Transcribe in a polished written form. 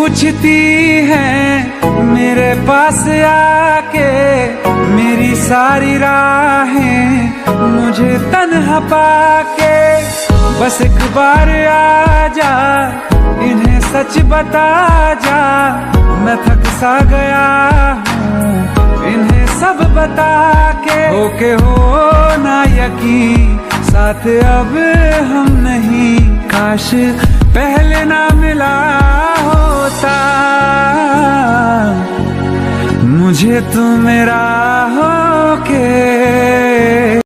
पूछती हैं मेरे पास आके, मेरी सारी राहें मुझे तन्हा पाके। बस एक बार आजा, इन्हें सच बता जा, मैं थक सा गया हूँ इन्हें सब बता के। होके हो ना यकीन, साथ अब हम नहीं, काश पहले ना मिला होता, मुझे तू मेरा होके।